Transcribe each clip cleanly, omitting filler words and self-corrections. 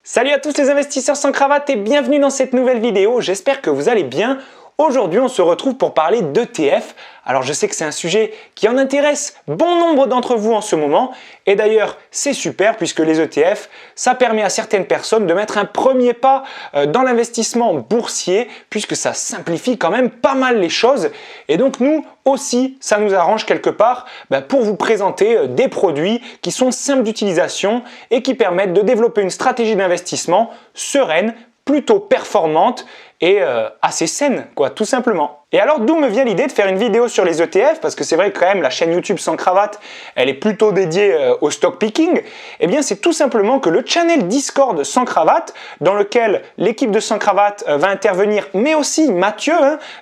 Salut à tous les investisseurs sans cravate et bienvenue dans cette nouvelle vidéo, j'espère que vous allez bien. Aujourd'hui on se retrouve pour parler d'ETF. Alors je sais que c'est un sujet qui en intéresse bon nombre d'entre vous en ce moment et d'ailleurs c'est super puisque les ETF ça permet à certaines personnes de mettre un premier pas dans l'investissement boursier puisque ça simplifie quand même pas mal les choses et donc nous aussi ça nous arrange quelque part pour vous présenter des produits qui sont simples d'utilisation et qui permettent de développer une stratégie d'investissement sereine, plutôt performante et assez saine, quoi, tout simplement. Et alors, d'où me vient l'idée de faire une vidéo sur les ETF? Parce que c'est vrai que quand même, la chaîne YouTube Sans Cravate, elle est plutôt dédiée au stock picking. Eh bien, c'est tout simplement que le channel Discord Sans Cravate, dans lequel l'équipe de Sans Cravate va intervenir, mais aussi Mathieu,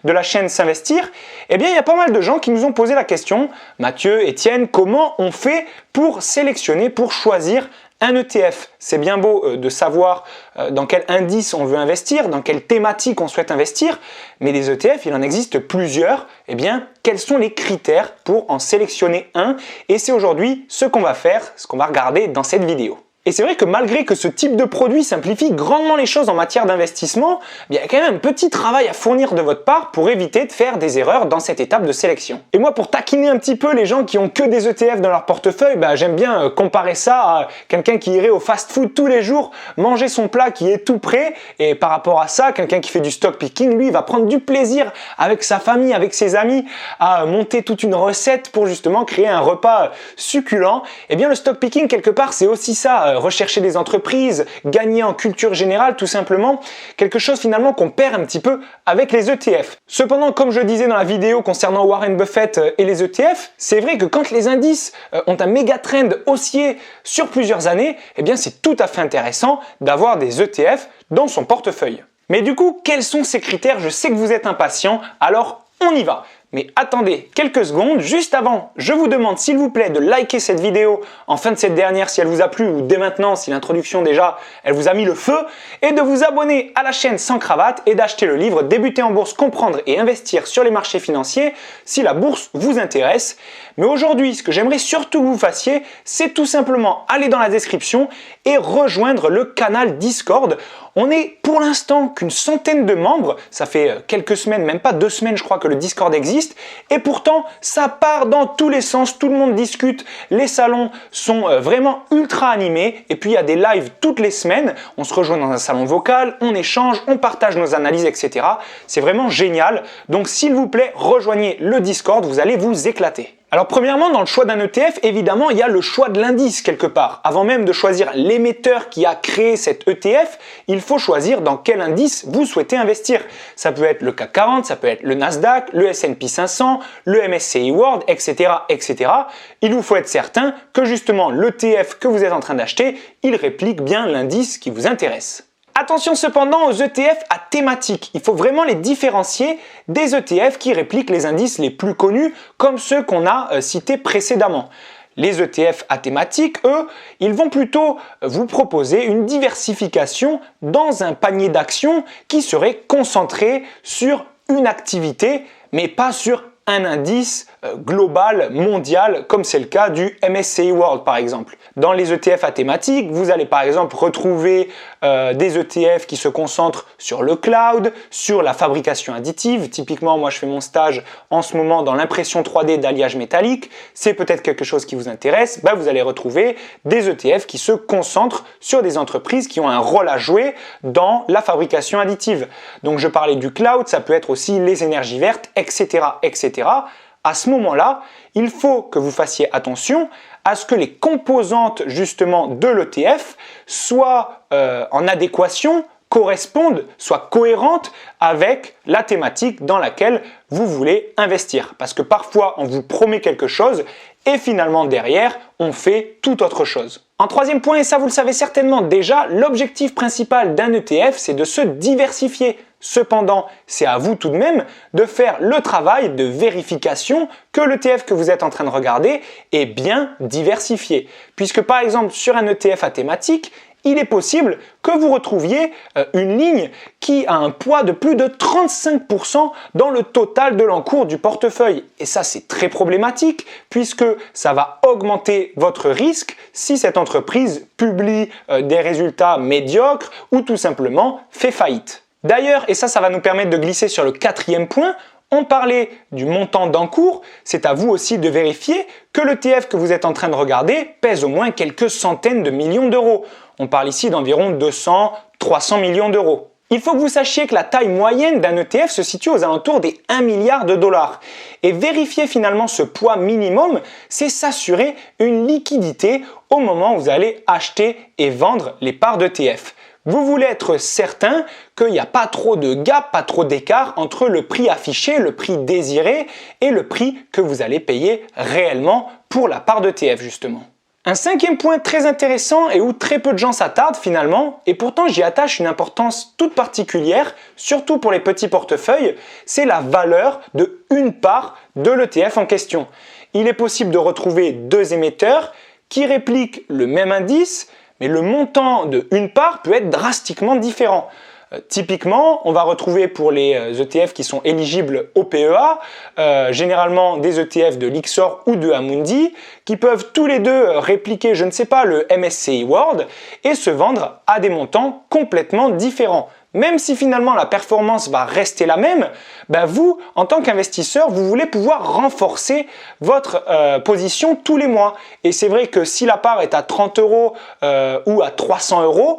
de la chaîne S'Investir, eh bien, il y a pas mal de gens qui nous ont posé la question, Mathieu, Étienne, comment on fait pour sélectionner, pour choisir un ETF? C'est bien beau de savoir dans quel indice on veut investir, dans quelle thématique on souhaite investir, mais des ETF, il en existe plusieurs. Eh bien, quels sont les critères pour en sélectionner un? Et c'est aujourd'hui ce qu'on va faire, ce qu'on va regarder dans cette vidéo. Et c'est vrai que malgré que ce type de produit simplifie grandement les choses en matière d'investissement, il y a quand même un petit travail à fournir de votre part pour éviter de faire des erreurs dans cette étape de sélection. Et moi, pour taquiner un petit peu les gens qui ont que des ETF dans leur portefeuille, j'aime bien comparer ça à quelqu'un qui irait au fast-food tous les jours, manger son plat qui est tout prêt. Et par rapport à ça, quelqu'un qui fait du stock picking, lui, va prendre du plaisir avec sa famille, avec ses amis, à monter toute une recette pour justement créer un repas succulent. Et bien, le stock picking, quelque part, c'est aussi ça. Rechercher des entreprises, gagner en culture générale tout simplement, quelque chose finalement qu'on perd un petit peu avec les ETF. Cependant, comme je disais dans la vidéo concernant Warren Buffett et les ETF, c'est vrai que quand les indices ont un méga trend haussier sur plusieurs années, eh bien c'est tout à fait intéressant d'avoir des ETF dans son portefeuille. Mais du coup, quels sont ces critères? Je sais que vous êtes impatients, alors on y va. Mais attendez quelques secondes, juste avant, je vous demande s'il vous plaît de liker cette vidéo en fin de cette dernière si elle vous a plu ou dès maintenant si l'introduction déjà elle vous a mis le feu et de vous abonner à la chaîne Sans Cravate et d'acheter le livre Débuter en bourse, comprendre et investir sur les marchés financiers si la bourse vous intéresse. Mais aujourd'hui, ce que j'aimerais surtout que vous fassiez, c'est tout simplement aller dans la description et rejoindre le canal Discord. On est pour l'instant qu'une centaine de membres, ça fait quelques semaines, même pas 2 semaines je crois que le Discord existe, et pourtant ça part dans tous les sens, tout le monde discute, les salons sont vraiment ultra animés, et puis il y a des lives toutes les semaines, on se rejoint dans un salon vocal, on échange, on partage nos analyses, etc. C'est vraiment génial, donc s'il vous plaît, rejoignez le Discord, vous allez vous éclater. Alors premièrement, dans le choix d'un ETF, évidemment, il y a le choix de l'indice quelque part. Avant même de choisir l'émetteur qui a créé cet ETF, il faut choisir dans quel indice vous souhaitez investir. Ça peut être le CAC 40, ça peut être le Nasdaq, le S&P 500, le MSCI World, etc., etc. Il vous faut être certain que justement l'ETF que vous êtes en train d'acheter, il réplique bien l'indice qui vous intéresse. Attention cependant aux ETF à thématique. Il faut vraiment les différencier des ETF qui répliquent les indices les plus connus comme ceux qu'on a cités précédemment. Les ETF à thématique, eux, ils vont plutôt vous proposer une diversification dans un panier d'actions qui serait concentré sur une activité, mais pas sur un indice global, mondial, comme c'est le cas du MSCI World par exemple. Dans les ETF à thématique, vous allez par exemple retrouver des ETF qui se concentrent sur le cloud, sur la fabrication additive. Typiquement, moi je fais mon stage en ce moment dans l'impression 3D d'alliage métallique. C'est peut-être quelque chose qui vous intéresse. Vous allez retrouver des ETF qui se concentrent sur des entreprises qui ont un rôle à jouer dans la fabrication additive. Donc je parlais du cloud, ça peut être aussi les énergies vertes, etc., etc. À ce moment-là, il faut que vous fassiez attention à ce que les composantes justement de l'ETF soient en adéquation, correspondent, soient cohérentes avec la thématique dans laquelle vous voulez investir. Parce que parfois, on vous promet quelque chose et finalement derrière, on fait tout autre chose. En troisième point, et ça vous le savez certainement déjà, l'objectif principal d'un ETF, c'est de se diversifier. Cependant, c'est à vous tout de même de faire le travail de vérification que l'ETF que vous êtes en train de regarder est bien diversifié. Puisque par exemple, sur un ETF à thématique, il est possible que vous retrouviez une ligne qui a un poids de plus de 35% dans le total de l'encours du portefeuille. Et ça, c'est très problématique puisque ça va augmenter votre risque si cette entreprise publie des résultats médiocres ou tout simplement fait faillite. D'ailleurs, et ça va nous permettre de glisser sur le quatrième point, on parlait du montant d'encours, c'est à vous aussi de vérifier que l'ETF que vous êtes en train de regarder pèse au moins quelques centaines de millions d'euros. On parle ici d'environ 200-300 millions d'euros. Il faut que vous sachiez que la taille moyenne d'un ETF se situe aux alentours des 1 milliard de dollars. Et vérifier finalement ce poids minimum, c'est s'assurer une liquidité au moment où vous allez acheter et vendre les parts d'ETF. Vous voulez être certain qu'il n'y a pas trop de gap, pas trop d'écart entre le prix affiché, le prix désiré et le prix que vous allez payer réellement pour la part d'ETF justement. Un cinquième point très intéressant et où très peu de gens s'attardent finalement, et pourtant j'y attache une importance toute particulière, surtout pour les petits portefeuilles, c'est la valeur de une part de l'ETF en question. Il est possible de retrouver deux émetteurs qui répliquent le même indice, mais le montant de une part peut être drastiquement différent. Typiquement, on va retrouver pour les ETF qui sont éligibles au PEA, généralement des ETF de Lyxor ou de Amundi, qui peuvent tous les deux répliquer, je ne sais pas, le MSCI World et se vendre à des montants complètement différents. Même si finalement la performance va rester la même, vous, en tant qu'investisseur, vous voulez pouvoir renforcer votre position tous les mois. Et c'est vrai que si la part est à 30 € ou à 300 €,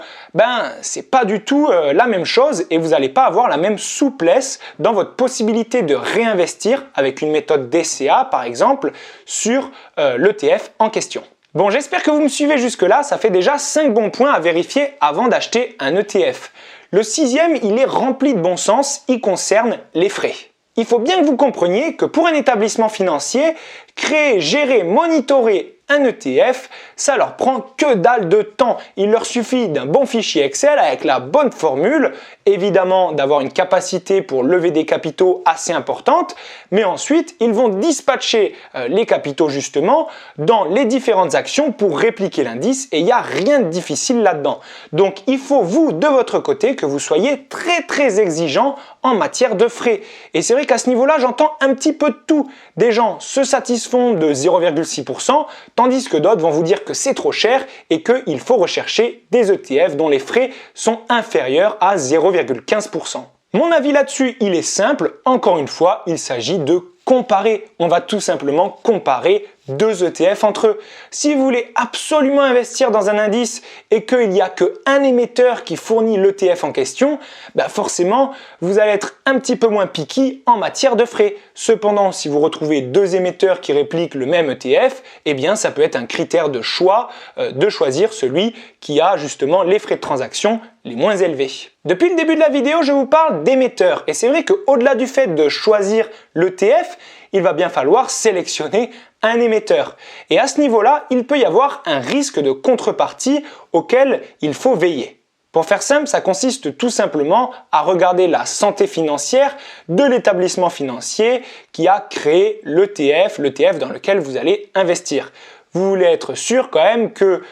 c'est pas du tout la même chose et vous n'allez pas avoir la même souplesse dans votre possibilité de réinvestir avec une méthode DCA par exemple sur l'ETF en question. Bon, j'espère que vous me suivez jusque-là, ça fait déjà 5 bons points à vérifier avant d'acheter un ETF. Le sixième, il est rempli de bon sens, il concerne les frais. Il faut bien que vous compreniez que pour un établissement financier, créer, gérer, monitorer un ETF, ça leur prend que dalle de temps. Il leur suffit d'un bon fichier Excel avec la bonne formule, évidemment d'avoir une capacité pour lever des capitaux assez importante, mais ensuite ils vont dispatcher les capitaux justement dans les différentes actions pour répliquer l'indice et il n'y a rien de difficile là-dedans. Donc il faut vous, de votre côté, que vous soyez très exigeant en matière de frais. Et c'est vrai qu'à ce niveau-là, j'entends un petit peu de tout. Des gens se satisfont de 0,6%, tandis que d'autres vont vous dire que c'est trop cher et qu'il faut rechercher des ETF dont les frais sont inférieurs à 0,15%. Mon avis là-dessus, il est simple. Encore une fois, il s'agit de comparer. On va tout simplement comparer deux ETF entre eux. Si vous voulez absolument investir dans un indice et qu'il n'y a qu'un émetteur qui fournit l'ETF en question, forcément, vous allez être un petit peu moins picky en matière de frais. Cependant, si vous retrouvez deux émetteurs qui répliquent le même ETF, ça peut être un critère de choix de choisir celui qui a justement les frais de transaction les moins élevés. Depuis le début de la vidéo, je vous parle d'émetteurs et c'est vrai qu'au-delà du fait de choisir l'ETF, il va bien falloir sélectionner un émetteur. Et à ce niveau-là, il peut y avoir un risque de contrepartie auquel il faut veiller. Pour faire simple, ça consiste tout simplement à regarder la santé financière de l'établissement financier qui a créé l'ETF dans lequel vous allez investir. Vous voulez être sûr quand même que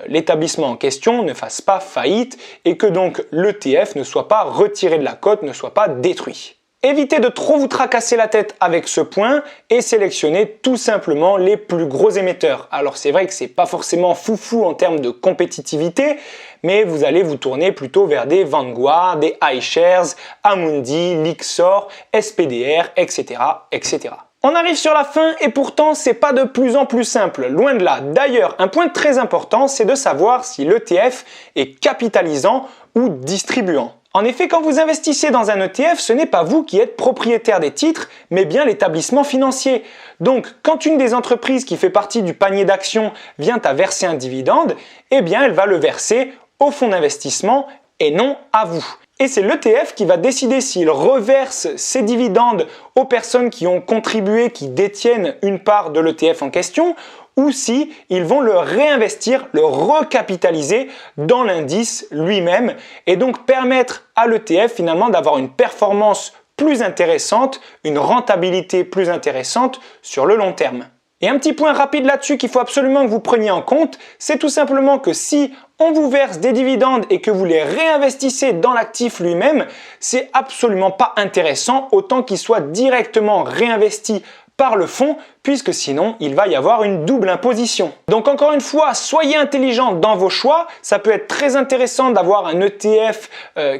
l'établissement en question ne fasse pas faillite et que donc l'ETF ne soit pas retiré de la cote, ne soit pas détruit. Évitez de trop vous tracasser la tête avec ce point et sélectionnez tout simplement les plus gros émetteurs. Alors c'est vrai que c'est pas forcément foufou en termes de compétitivité, mais vous allez vous tourner plutôt vers des Vanguard, des iShares, Amundi, Lyxor, SPDR, etc. On arrive sur la fin et pourtant c'est pas de plus en plus simple, loin de là. D'ailleurs, un point très important, c'est de savoir si l'ETF est capitalisant ou distribuant. En effet, quand vous investissez dans un ETF, ce n'est pas vous qui êtes propriétaire des titres, mais bien l'établissement financier. Donc, quand une des entreprises qui fait partie du panier d'actions vient à verser un dividende, elle va le verser au fonds d'investissement et non à vous. Et c'est l'ETF qui va décider s'il reverse ses dividendes aux personnes qui ont contribué, qui détiennent une part de l'ETF en question, ou si ils vont le réinvestir, le recapitaliser dans l'indice lui-même et donc permettre à l'ETF finalement d'avoir une performance plus intéressante, une rentabilité plus intéressante sur le long terme. Et un petit point rapide là-dessus qu'il faut absolument que vous preniez en compte, c'est tout simplement que si on vous verse des dividendes et que vous les réinvestissez dans l'actif lui-même, c'est absolument pas intéressant autant qu'il soit directement réinvesti par le fonds, puisque sinon il va y avoir une double imposition. Donc encore une fois, soyez intelligent dans vos choix. Ça peut être très intéressant d'avoir un ETF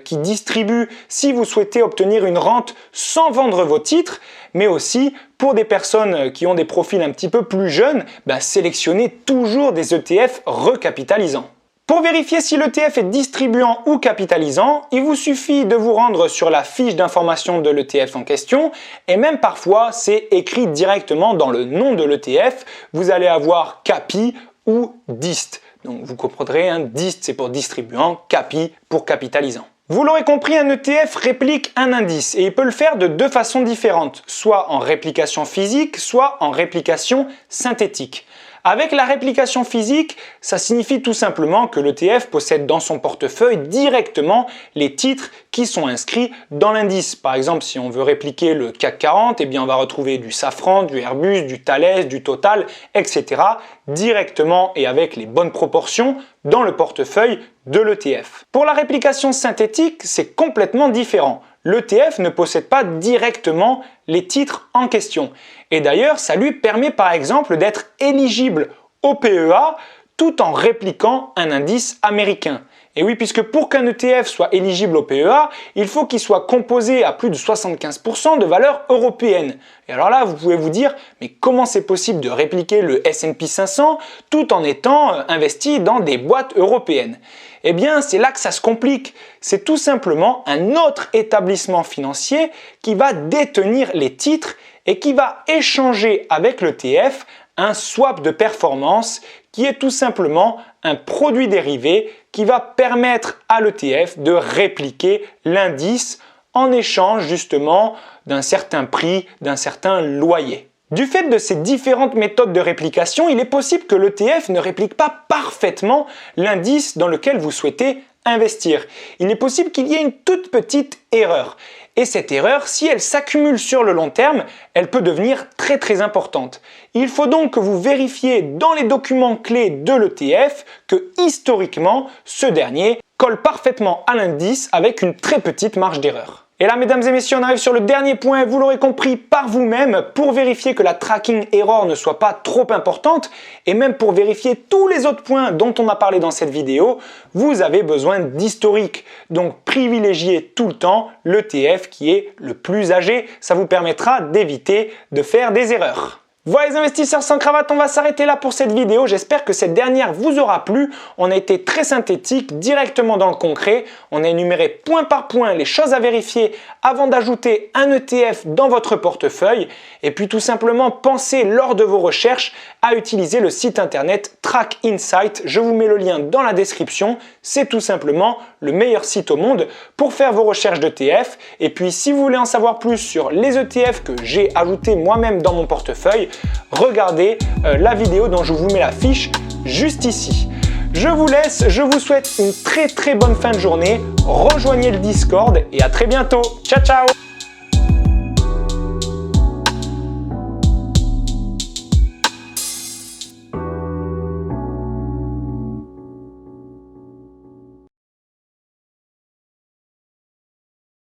qui distribue si vous souhaitez obtenir une rente sans vendre vos titres, mais aussi pour des personnes qui ont des profils un petit peu plus jeunes, sélectionnez toujours des ETF recapitalisants. Pour vérifier si l'ETF est distribuant ou capitalisant, il vous suffit de vous rendre sur la fiche d'information de l'ETF en question et même parfois c'est écrit directement dans le nom de l'ETF, vous allez avoir CAPI ou DIST. Donc vous comprendrez, DIST c'est pour distribuant, CAPI pour capitalisant. Vous l'aurez compris, un ETF réplique un indice et il peut le faire de deux façons différentes, soit en réplication physique, soit en réplication synthétique. Avec la réplication physique, ça signifie tout simplement que l'ETF possède dans son portefeuille directement les titres qui sont inscrits dans l'indice. Par exemple, si on veut répliquer le CAC 40, on va retrouver du Safran, du Airbus, du Thales, du Total, etc. directement et avec les bonnes proportions dans le portefeuille de l'ETF. Pour la réplication synthétique, c'est complètement différent. L'ETF ne possède pas directement les titres en question. Et d'ailleurs, ça lui permet par exemple d'être éligible au PEA tout en répliquant un indice américain. Et oui, puisque pour qu'un ETF soit éligible au PEA, il faut qu'il soit composé à plus de 75% de valeurs européennes. Et alors là, vous pouvez vous dire, mais comment c'est possible de répliquer le S&P 500 tout en étant investi dans des boîtes européennes? Eh bien, c'est là que ça se complique. C'est tout simplement un autre établissement financier qui va détenir les titres et qui va échanger avec l'ETF un swap de performance qui est tout simplement un produit dérivé qui va permettre à l'ETF de répliquer l'indice en échange justement d'un certain prix, d'un certain loyer. Du fait de ces différentes méthodes de réplication, il est possible que l'ETF ne réplique pas parfaitement l'indice dans lequel vous souhaitez investir. Il est possible qu'il y ait une toute petite erreur. Et cette erreur, si elle s'accumule sur le long terme, elle peut devenir très importante. Il faut donc que vous vérifiez dans les documents clés de l'ETF que historiquement, ce dernier colle parfaitement à l'indice avec une très petite marge d'erreur. Et là, mesdames et messieurs, on arrive sur le dernier point, vous l'aurez compris par vous-même, pour vérifier que la tracking error ne soit pas trop importante, et même pour vérifier tous les autres points dont on a parlé dans cette vidéo, vous avez besoin d'historique. Donc, privilégiez tout le temps l'ETF qui est le plus âgé, ça vous permettra d'éviter de faire des erreurs. Voilà les investisseurs sans cravate, on va s'arrêter là pour cette vidéo. J'espère que cette dernière vous aura plu. On a été très synthétique, directement dans le concret. On a énuméré point par point les choses à vérifier avant d'ajouter un ETF dans votre portefeuille. Et puis tout simplement, pensez lors de vos recherches à utiliser le site internet Track Insight. Je vous mets le lien dans la description. C'est tout simplement le meilleur site au monde pour faire vos recherches d'ETF. Et puis si vous voulez en savoir plus sur les ETF que j'ai ajoutés moi-même dans mon portefeuille, regardez la vidéo dont je vous mets la fiche juste ici. Je vous laisse, je vous souhaite une très bonne fin de journée. Rejoignez le Discord et à très bientôt. Ciao ciao!